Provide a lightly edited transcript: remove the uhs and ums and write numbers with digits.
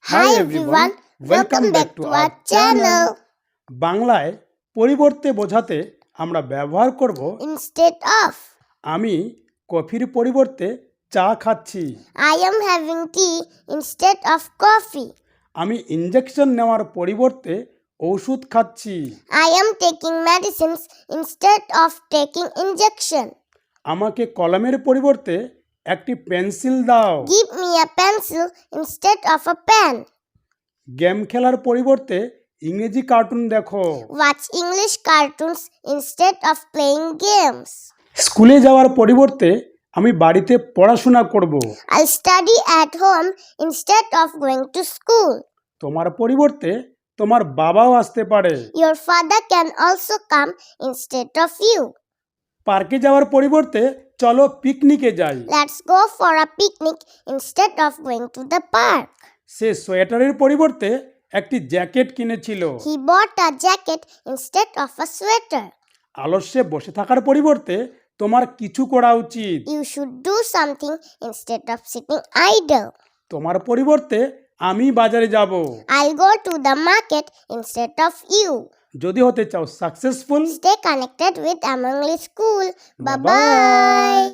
Hi everyone, welcome back to our channel. বাংলায় পরিবর্তে বোঝাতে আমরা ব্যবহার করব Instead of, আমি কফির পরিবর্তে চা খাচ্ছি। I am having tea instead of coffee. আমি ইনজেকশন নেওয়ার পরিবর্তে ওষুধ খাচ্ছি। I am taking medicines instead of taking injection. আমাকে কলমের পরিবর্তে একটি পেন্সিল দাও। Give me a pencil instead of a pen. Game খেলার পরিবর্তে ইংরেজি কার্টুন দেখো। Watch English cartoons instead of playing games. স্কুলে যাওয়ার পরিবর্তে আমি বাড়িতে পড়াশোনা করব। I'll study at home instead of going to school. তোমার পরিবর্তে তোমার বাবাও আসতে পারে। Your father can also come instead of you. পার্কে যাওয়ার পরিবর্তে চলো পিকনিকে যাই। Let's go for a picnic instead of going to the park. সে সোয়েটারের পরিবর্তে একটি জ্যাকেট কিনেছিল। He bought a jacket instead of a sweater. আলস্যে বসে থাকার পরিবর্তে তোমার কিছু করা উচিত। You should do something instead of sitting idle. তোমার পরিবর্তে আমি বাজারে যাব। I'll go to the market instead of you. যদি হতে চাও successful, Stay connected with Amangli School. Bye-bye. Bye-bye.